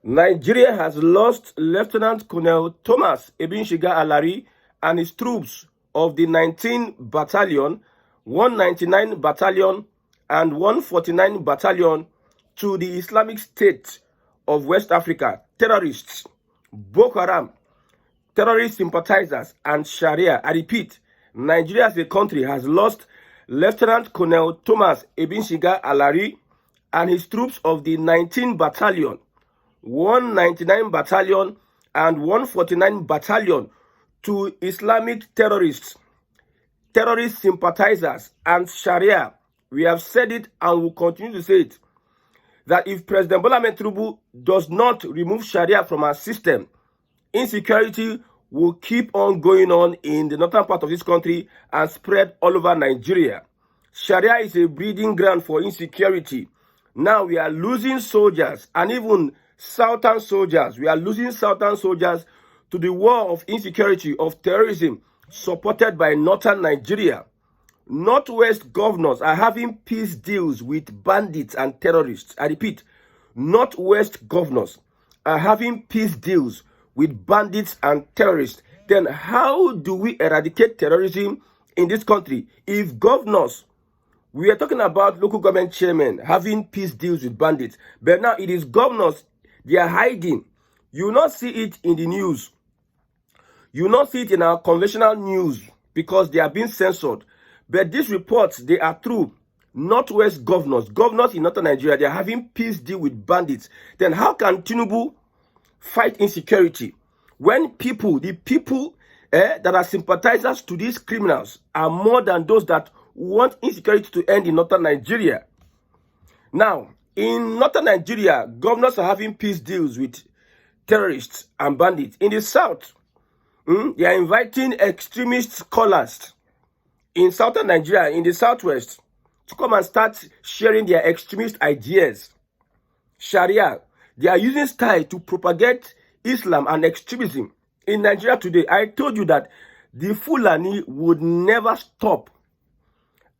Nigeria has lost Lieutenant Colonel Thomas Ebinshiga Alari and his troops of the 19 Battalion, 199 Battalion, and 149 Battalion to the Islamic State of West Africa, terrorists, Boko Haram, terrorist sympathizers, and Sharia. I repeat, Nigeria as a country has lost Lieutenant Colonel Thomas Ebinshiga Alari and his troops of the 19 Battalion, 199 Battalion, and 149 Battalion to Islamic terrorists, terrorist sympathizers, and Sharia. We have said it and will continue to say it, that if President Bola Ahmed Tinubu does not remove Sharia from our system, insecurity will keep on going on in the northern part of this country and spread all over Nigeria. Sharia is a breeding ground for insecurity. Now we are losing soldiers and even southern soldiers. We are losing southern soldiers to the war of insecurity, of terrorism, supported by northern Nigeria. Northwest governors are having peace deals with bandits and terrorists. I repeat, Northwest governors are having peace deals with bandits and terrorists. Then how do we eradicate terrorism in this country if governors, we are talking about local government chairmen having peace deals with bandits, but now it is governors, they are hiding. You will not see it in the news. You will not see it in our conventional news because they are being censored. But these reports, they are true. Northwest governors, governors in northern Nigeria, they are having peace deal with bandits. Then how can Tinubu fight insecurity when people, the people that are sympathizers to these criminals are more than those that want insecurity to end in northern Nigeria? Now, in northern Nigeria, governors are having peace deals with terrorists and bandits. In the south, they are inviting extremist scholars in southern Nigeria, in the southwest, to come and start sharing their extremist ideas. Sharia, they are using style to propagate Islam and extremism. In Nigeria today, I told you that the Fulani would never stop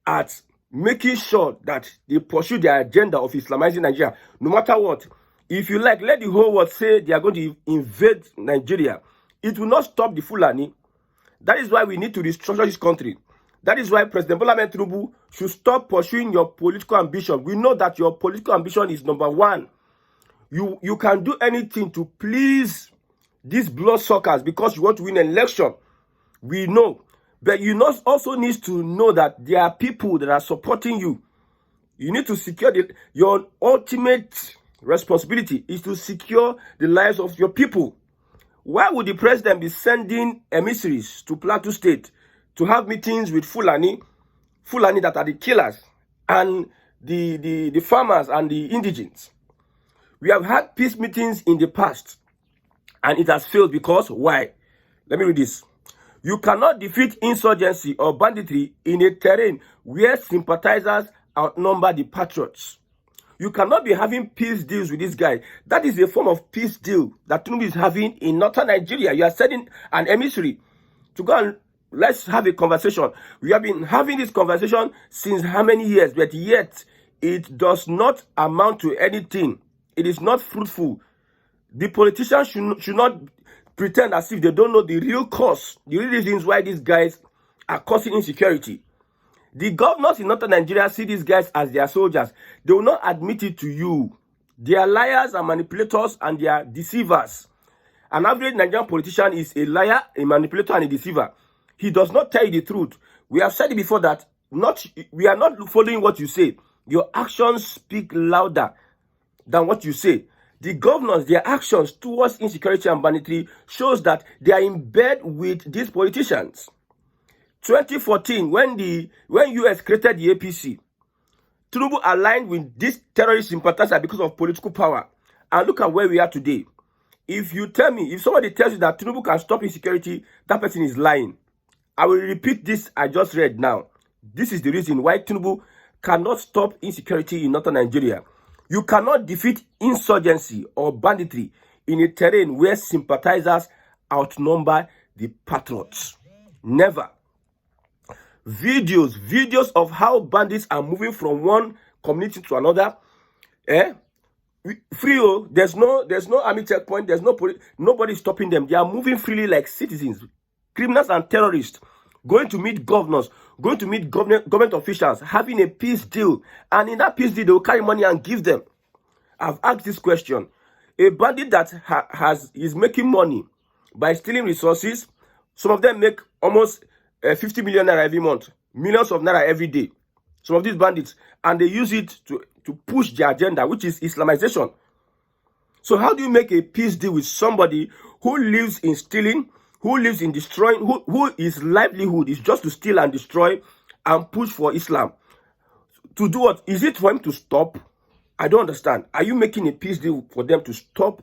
at making sure that they pursue their agenda of Islamizing Nigeria, no matter what. If you like, let the whole world say they are going to invade Nigeria. It will not stop the Fulani. That is why we need to restructure this country. That is why President Bola Ahmed Tinubu should stop pursuing your political ambition. We know that your political ambition is number one. You can do anything to please these bloodsuckers because you want to win an election. We know. But you also need to know that there are people that are supporting you. You need to secure your ultimate responsibility is to secure the lives of your people. Why would the president be sending emissaries to Plateau State to have meetings with Fulani that are the killers, and the farmers and the indigents? We have had peace meetings in the past, and it has failed because why? Let me read this. You cannot defeat insurgency or banditry in a terrain where sympathizers outnumber the patriots. You cannot be having peace deals with this guy. That is a form of peace deal that Tinubu is having in northern Nigeria. You are sending an emissary to go and let's have a conversation. We have been having this conversation since how many years, but yet it does not amount to anything. It is not fruitful. The politicians should not pretend as if they don't know the real cause, the real reasons why these guys are causing insecurity. The governors in northern Nigeria see these guys as their soldiers. They will not admit it to you. They are liars and manipulators and they are deceivers. An average Nigerian politician is a liar, a manipulator, and a deceiver. He does not tell you the truth. We have said it before that we are not following what you say. Your actions speak louder than what you say. The governors, their actions towards insecurity and banditry shows that they are in bed with these politicians. 2014, when US created the APC, Tinubu aligned with this terrorist sympathizer because of political power. And look at where we are today. If you tell me, if somebody tells you that Tinubu can stop insecurity, that person is lying. I will repeat this I just read now. This is the reason why Tinubu cannot stop insecurity in northern Nigeria. You cannot defeat insurgency or banditry in a terrain where sympathizers outnumber the patriots. Never. Videos of how bandits are moving from one community to another, free. Oh, there's no army checkpoint. There's nobody stopping them. They are moving freely like citizens. Criminals and terrorists going to meet governors, going to meet government officials, having a peace deal, and in that peace deal they will carry money and give them. I've asked this question. A bandit that is making money by stealing resources, some of them make almost 50 million naira every month, millions of naira every day. Some of these bandits, and they use it to push their agenda, which is Islamization. So how do you make a peace deal with somebody who lives in stealing, who lives in destroying, who his livelihood is just to steal and destroy and push for Islam? To do what? Is it for him to stop? I don't understand. Are you making a peace deal for them to stop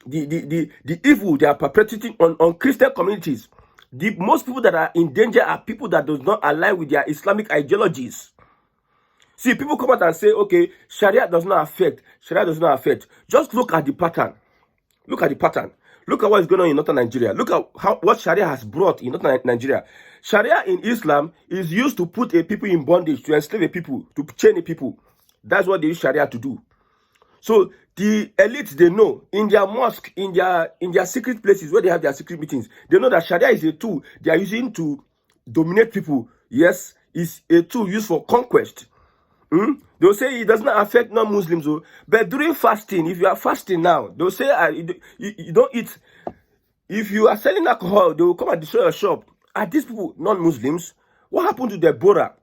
the evil they are perpetrating on Christian communities? The most people that are in danger are people that does not align with their Islamic ideologies. See, people come out and say, okay, Sharia does not affect. Sharia does not affect. Just look at the pattern. Look at the pattern. Look at what is going on in northern Nigeria. Look at what Sharia has brought in northern Nigeria. Sharia in Islam is used to put a people in bondage, to enslave a people, to chain a people. That's what they use Sharia to do. So the elites, they know in their mosque, in their secret places where they have their secret meetings, they know that Sharia is a tool they are using to dominate people. Yes, it's a tool used for conquest. They'll say it does not affect non-Muslims. But during fasting, if you are fasting now, they'll say you don't eat. If you are selling alcohol, they will come and destroy your shop. Are these people non-Muslims? What happened to Deborah?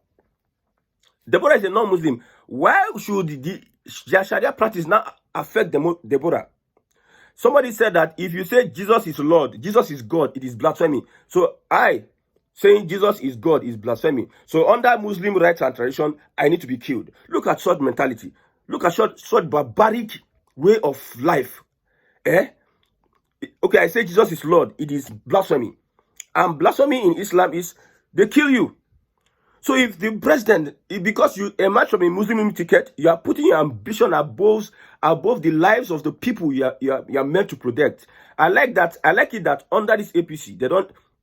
Deborah is a non-Muslim. Why should the Sharia practice not affect Deborah? Somebody said that if you say Jesus is Lord, Jesus is God, it is blasphemy. So saying Jesus is God is blasphemy. So under Muslim rights and tradition, I need to be killed. Look at such mentality. Look at such barbaric way of life. Okay, I say Jesus is Lord, it is blasphemy. And blasphemy in Islam is they kill you. So if the president, because you emerge from a Muslim ticket, you are putting your ambition above the lives of the people you are meant to protect. I like that. I like it that under this APC,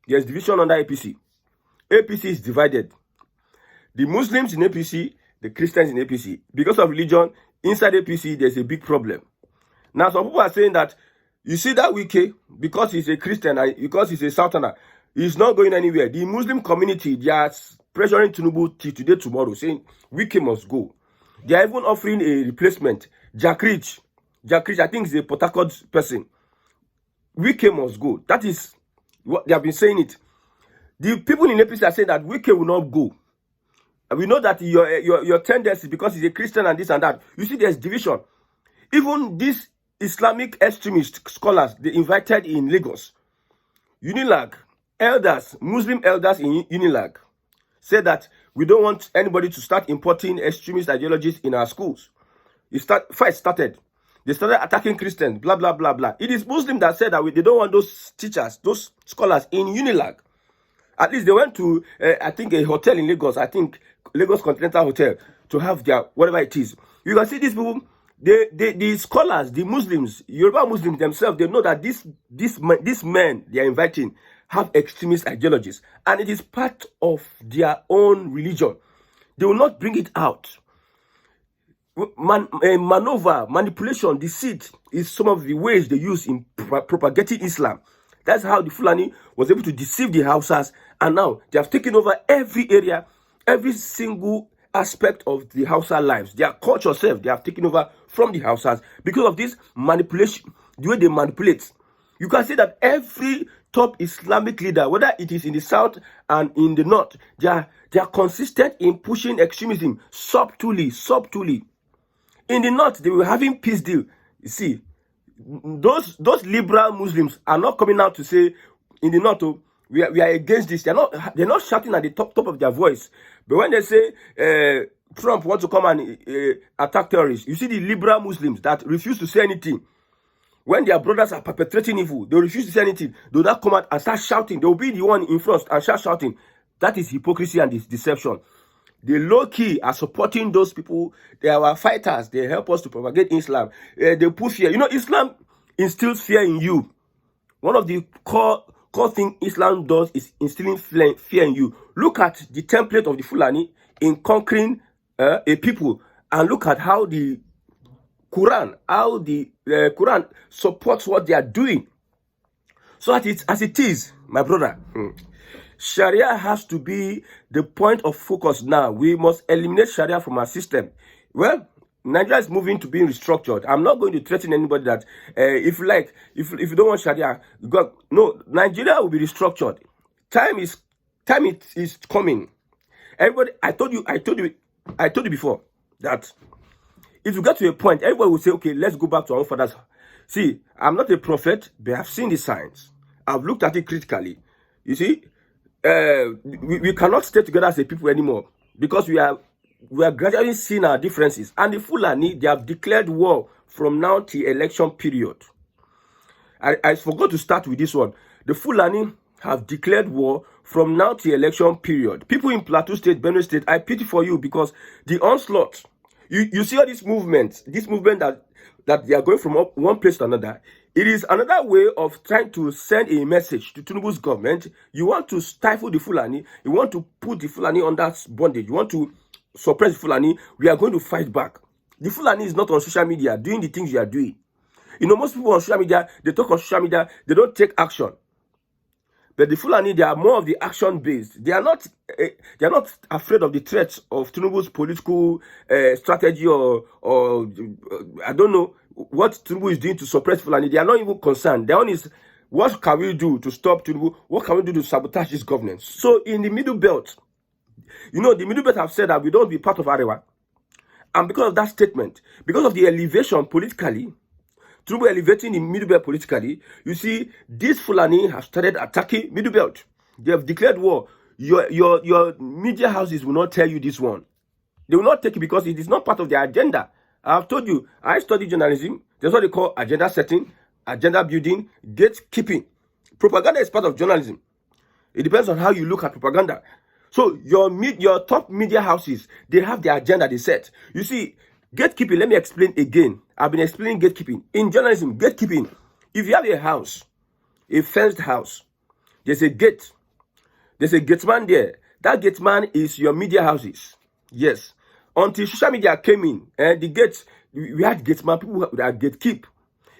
there's division under APC. APC is divided. The Muslims in APC, the Christians in APC. Because of religion, inside APC, there's a big problem. Now, some people are saying that, you see that Wike, because he's a Christian and because he's a Southerner, he's not going anywhere. The Muslim community, they are pressuring Tinubu today, tomorrow, saying Wike must go. They are even offering a replacement. Jack Rich, I think is a Port Harcourt person. Wike must go. That is what they have been saying it. The people in APC are saying that Wike will not go. And we know that your tendency, because he's a Christian and this and that. You see, there's division. Even these Islamic extremist scholars, they invited in Lagos. Unilag, elders, Muslim elders in Unilag, said that we don't want anybody to start importing extremist ideologies in our schools. Fight started. They started attacking Christians, blah, blah, blah, blah. It is Muslims that said that they don't want those teachers, those scholars in Unilag. At least they went to, I think, a hotel in Lagos, I think Lagos Continental Hotel, to have their, whatever it is. You can see these people, the scholars, the Muslims, Yoruba Muslims themselves, they know that these men they are inviting have extremist ideologies. And it is part of their own religion. They will not bring it out. Maneuver, manipulation, deceit is some of the ways they use in propagating Islam. That's how the Fulani was able to deceive the Hausas, and now they have taken over every area, every single aspect of the Hausa lives. Their culture self, they have taken over from the Hausas because of this manipulation, the way they manipulate. You can see that every top Islamic leader, whether it is in the south and in the north, they are consistent in pushing extremism subtly. In the north, they were having peace deal. You see, those liberal Muslims are not coming out to say in the north, we are against this. They're not shouting at the top of their voice. But when they say Trump wants to come and attack terrorists, you see the liberal Muslims that refuse to say anything. When their brothers are perpetrating evil, they refuse to say anything. They will not come out and start shouting. They will be the one in front and start shouting. That is hypocrisy and deception. They low-key are supporting those people. They are our fighters. They help us to propagate Islam. They put fear. You know, Islam instills fear in you. One of the core thing Islam does is instilling fear in you. Look at the template of the Fulani in conquering a people, and look at how the Quran, how the Quran supports what they are doing. So as it is, my brother, Sharia has to be the point of focus now. We must eliminate Sharia from our system. Well, Nigeria is moving to being restructured. I'm not going to threaten anybody that if you don't want Sharia, no, Nigeria will be restructured. Time is coming. Everybody, I told you before that if you get to a point, everybody will say, okay, let's go back to our own fathers. See, I'm not a prophet, but I've seen the signs. I've looked at it critically. You see, we cannot stay together as a people anymore because we are gradually seeing our differences. And the Fulani, they have declared war from now till election period. I forgot to start with this one. The Fulani have declared war from now till election period. People in Plateau State, Benue State, I pity for you because the onslaught, you see all this movement that they are going from one place to another. It is another way of trying to send a message to Tinubu's government. You want to stifle the Fulani. You want to put the Fulani under bondage. You want to suppress the Fulani. We are going to fight back. The Fulani is not on social media doing the things you are doing. You know, most people on social media, they talk on social media, they don't take action. But the Fulani, they are more of the action-based. They are not afraid of the threats of Tinubu's political strategy or I don't know what Tinubu is doing to suppress Fulani. They are not even concerned. Their own is, what can we do to stop Tinubu? What can we do to sabotage this governance? So in the Middle Belt, you know, the Middle Belt have said that we don't be part of Arewa. And because of that statement, because of the elevation politically, Tinubu elevating the Middle Belt politically, you see, these Fulani have started attacking Middle Belt. They have declared war. Your media houses will not tell you this one. They will not take it because it is not part of their agenda. I've told you, I study journalism. That's what they call agenda setting, agenda building, gatekeeping. Propaganda is part of journalism. It depends on how you look at propaganda. So your top media houses, they have their agenda they set. You see, gatekeeping, let me explain again. I've been explaining gatekeeping. In journalism, gatekeeping, if you have a house, a fenced house, there's a gate. There's a gateman there. That gateman is your media houses. Yes. Until social media came in, the gates, we had gateman, people that gatekeep.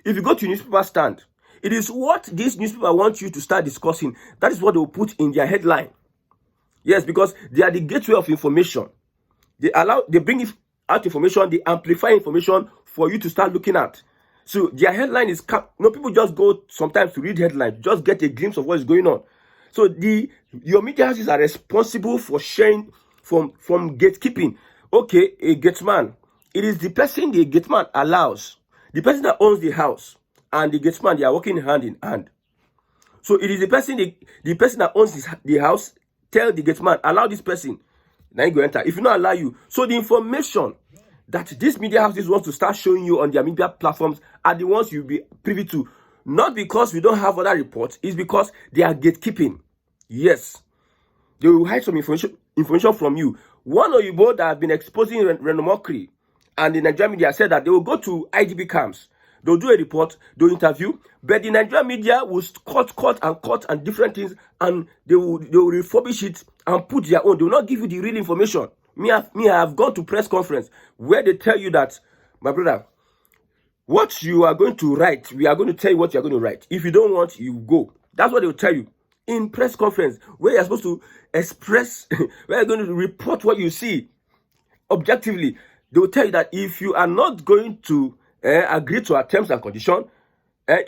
If you go to a newspaper stand, it is what this newspaper wants you to start discussing. That is what they will put in their headline. Yes, because they are the gateway of information. They bring out information, they amplify information for you to start looking at. So their headline is, people just go sometimes to read headlines, just get a glimpse of what is going on. So your media houses are responsible for sharing from gatekeeping. Okay, a gateman. It is the person the gateman allows, the person that owns the house, and the gateman, they are working hand in hand. So it is the person that owns the house, tell the gateman, allow this person, now you go enter. If you not allow you, so the information that these media houses want to start showing you on their media platforms are the ones you'll be privy to. Not because we don't have other reports, it's because they are gatekeeping. Yes, they will hide some information from you. One Oyibo that have been exposing Renomokri and the Nigerian media said that they will go to IDB camps. They'll do a report, they'll interview, but the Nigerian media will cut and different things, and they will refurbish it and put their own. They will not give you the real information. I have gone to press conference where they tell you that, my brother, what you are going to write, we are going to tell you what you are going to write. If you don't want, you go. That's what they will tell you in press conference, where you're supposed to express, where you're going to report what you see objectively. They will tell you that if you are not going to agree to our terms and conditions,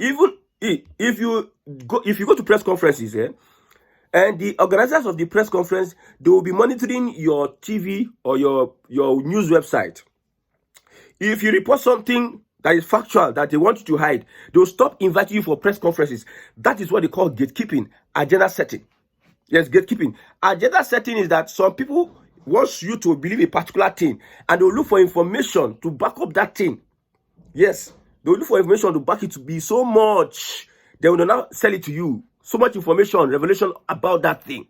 even if you go to press conferences, and the organizers of the press conference, they will be monitoring your TV or your news website. If you report something that is factual that they want you to hide, they will stop inviting you for press conferences. That is what they call gatekeeping, agenda setting. Yes, gatekeeping. Agenda setting is that some people want you to believe a particular thing, and they will look for information to back up that thing. Yes, they will look for information to back it to be so much. They will not sell it to you. So much information, revelation about that thing.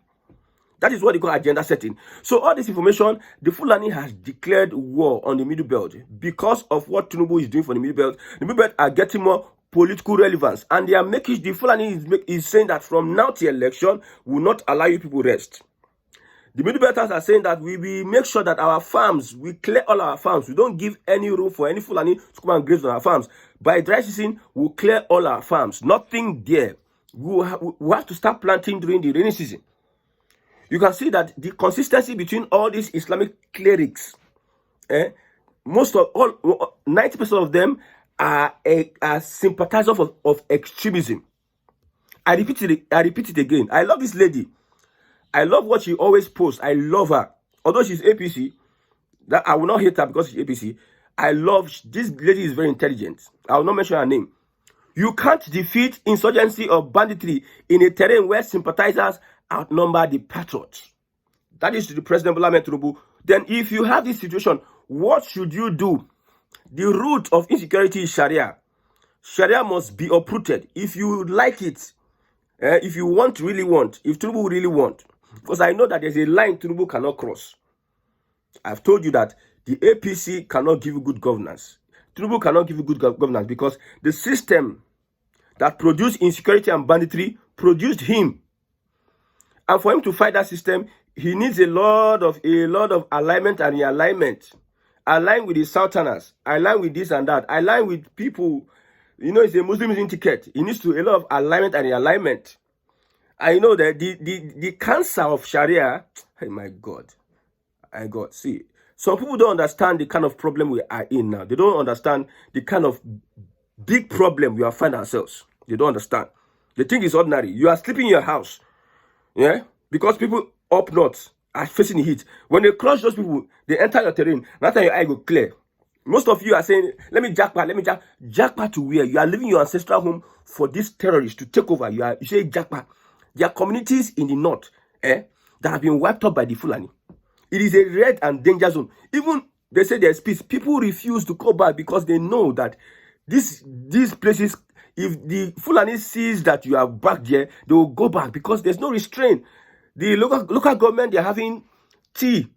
That is what they call agenda setting. So all this information, the Fulani has declared war on the Middle Belt because of what Tinubu is doing for the Middle Belt. The Middle Belt are getting more political relevance, and they are making, the Fulani is saying that from now till election, will not allow you people rest. The middle belters are saying that we make sure that our farms, we clear all our farms. We don't give any room for any Fulani to come and graze on our farms. By dry season, we'll clear all our farms. Nothing there. We have to start planting during the rainy season. You can see that the consistency between all these Islamic clerics, most of all, 90% of them are sympathizers of extremism. I repeat it again. I love this lady. I love what she always posts. I love her. Although she's APC, that I will not hate her because she's APC. I love this lady is very intelligent. I will not mention her name. You can't defeat insurgency or banditry in a terrain where sympathizers outnumber the patriots. That is to the President Bola Ahmed Tinubu. Then if you have this situation, what should you do? The root of insecurity is Sharia. Sharia must be uprooted. If you like it, if you really want, if Tinubu really want, because I know that there's a line Tinubu cannot cross. I've told you that the APC cannot give you good governance. Tinubu cannot give you good governance because the system that produced insecurity and banditry produced him. And for him to fight that system, he needs a lot of alignment and realignment. Align with the Southerners, align with this and that, align with people. You know, it's a Muslim ticket. He needs to a lot of alignment and realignment. I know that the cancer of Sharia, oh my God, see, some people don't understand the kind of problem we are in now. They don't understand the kind of big problem we are finding ourselves. They don't understand. They think it's ordinary. You are sleeping in your house, yeah, because people up north are facing the heat. When they crush those people, they enter your terrain. That time your eye go clear. Most of you are saying, let me jackpot, jackpot to where? You are leaving your ancestral home for these terrorists to take over. You say jackpot. There are communities in the north that have been wiped out by the Fulani. It is a red and danger zone. Even they say there's peace. People refuse to go back because they know that these places, if the Fulani sees that you are back there, they will go back because there's no restraint. The local government, they're having tea.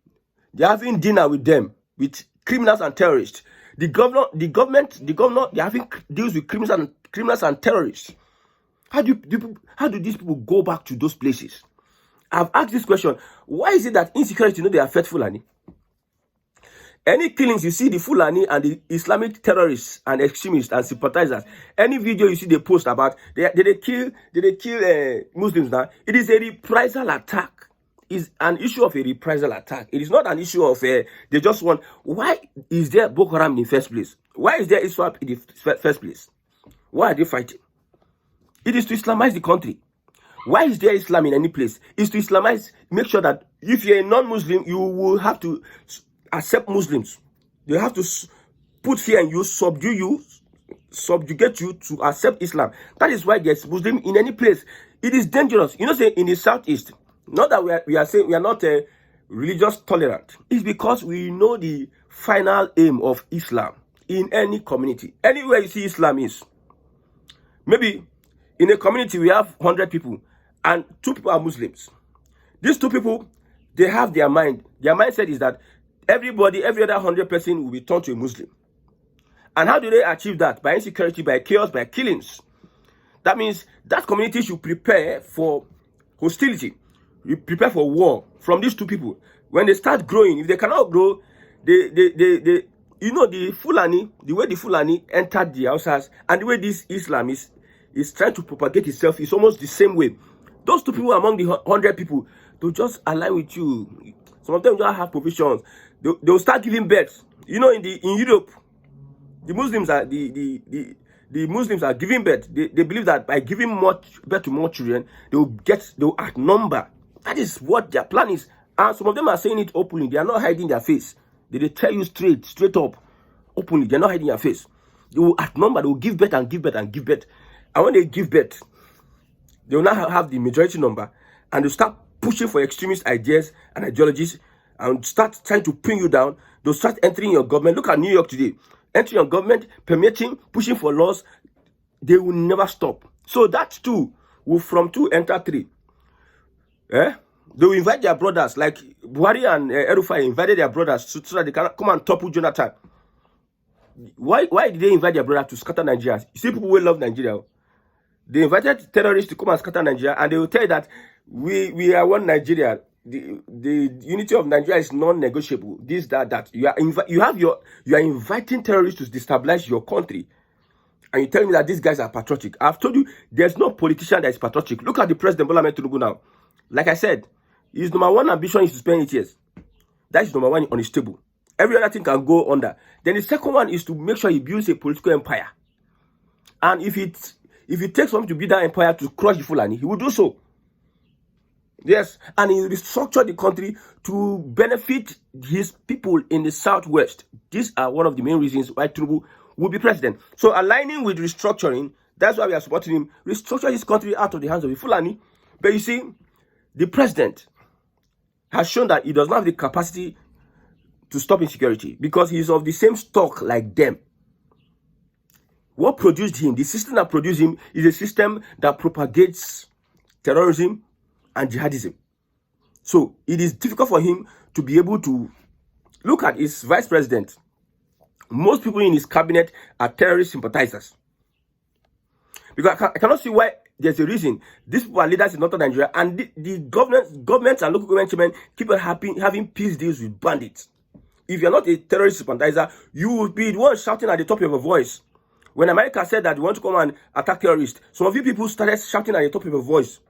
They're having dinner with them, with criminals and terrorists. The government, they're having deals with criminals and terrorists. How do these people go back to those places? I've asked this question. Why is it that insecurity, they affect Fulani? Any killings you see the Fulani and the Islamic terrorists and extremists and sympathizers, any video you see they post about, did they kill Muslims now? It is a reprisal attack. It's an issue of a reprisal attack. It is not an issue of they just want. Why is there Boko Haram in the first place? Why is there Islam in the first place? Why are they fighting? It is to Islamize the country. Why is there Islam in any place? It's to Islamize, make sure that if you're a non-Muslim, you will have to accept Muslims. They have to put fear in you, subjugate you to accept Islam. That is why there's Muslim in any place. It is dangerous. You know, say in the southeast, not that we are saying we are not religious tolerant. It's because we know the final aim of Islam in any community. Anywhere you see Islam is. Maybe in a community we have 100 people and 2 people are Muslims. These 2 people, they have their mind. Their mindset is that every other 100 person will be turned to a Muslim. And how do they achieve that? By insecurity, by chaos, by killings. That means that community should prepare for hostility, prepare for war from these 2 people. When they start growing, if they cannot grow, you know, the Fulani, the way the Fulani entered the houses and the way this Islam is trying to propagate itself is almost the same way. Those 2 people among the 100 people, they'll just align with you. Some of them don't have provisions. They'll start giving birth. You know, in Europe, the Muslims are the Muslims are giving birth. They believe that by giving birth to more children, they'll outnumber. That is what their plan is. And some of them are saying it openly. They are not hiding their face. They tell you straight up, openly. They're not hiding their face. They will outnumber. They will give birth and give birth and give birth. And when they give birth, they will now have the majority number, and they'll start pushing for extremist ideas and ideologies and start trying to pin you down. They'll start entering your government. Look at New York today. Entering your government, permitting, pushing for laws. They will never stop. So that too will from 2 enter 3. They will invite their brothers, like Buhari and Erufai invited their brothers so that they can come and topple Jonathan. Why did they invite their brother to scatter Nigeria? You see, people will love Nigeria. They invited terrorists to come and scatter Nigeria, and they will tell you that we are one Nigeria. the unity of Nigeria is non-negotiable. This, that. You are inviting terrorists to destabilize your country, and you tell me that these guys are patriotic. I've told you there's no politician that is patriotic. Look at the President Bola Ahmed Tinubu now. Like I said, his number one ambition is to spend 8 years. That is number one on his table. Every other thing can go under. Then the second one is to make sure he builds a political empire. And if it takes for him to build that empire to crush the Fulani, he will do so. Yes, and he restructured the country to benefit his people in the southwest. These are one of the main reasons why Tinubu will be president. So aligning with restructuring, that's why we are supporting him. Restructure this country out of the hands of the Fulani. But you see, the president has shown that he does not have the capacity to stop insecurity because he is of the same stock like them. What produced him, the system that produced him, is a system that propagates terrorism and jihadism. So it is difficult for him to be able to look at his vice president. Most people in his cabinet are terrorist sympathizers. Because I cannot see why there's a reason. These people are leaders in northern Nigeria, and the governments and local government chairmen keep on having peace deals with bandits. If you're not a terrorist sympathizer, you will be the one shouting at the top of your voice. When America said that they want to come and attack terrorists, some of you people started shouting at the top of your voice.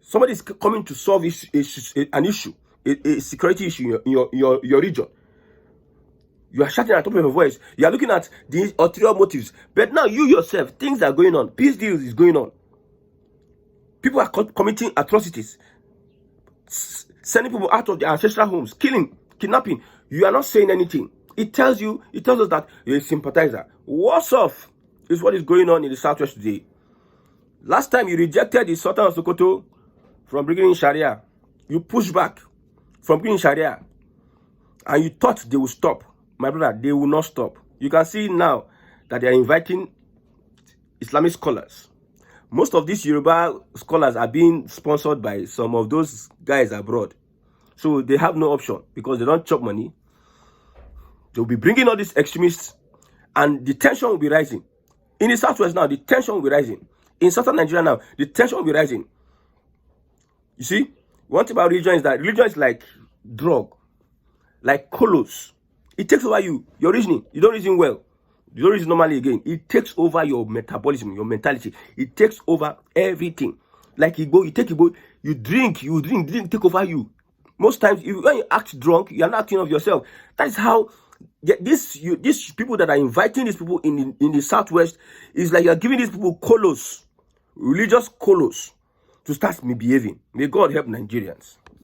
Somebody is coming to solve an issue, a security issue in your region. You are shouting at the top of your voice. You are looking at the ulterior motives. But now you yourself, things are going on. Peace deals is going on. People are committing atrocities. Sending people out of their ancestral homes. Killing, kidnapping. You are not saying anything. It tells us that you're a sympathizer. What's off is what is going on in the southwest today. Last time you rejected the Sultan of Sokoto from bringing in Sharia. You pushed back from bringing Sharia. And you thought they would stop. My brother, they will not stop. You can see now that they are inviting Islamic scholars. Most of these Yoruba scholars are being sponsored by some of those guys abroad. So they have no option because they don't chop money. They'll be bringing all these extremists and the tension will be rising. In the southwest now, the tension will be rising. In southern Nigeria now, the tension will be rising. You see, one thing about religion is that religion is like drug, like colos. It takes over your reasoning. You don't reason well. You don't reason normally again. It takes over your metabolism, your mentality. It takes over everything. Like you take Igbo, you drink, didn't take over you. Most times, when you act drunk, you are not acting of yourself. That is how these people that are inviting these people in the southwest is like you are giving these people colos, religious colos, to start misbehaving. May God help Nigerians.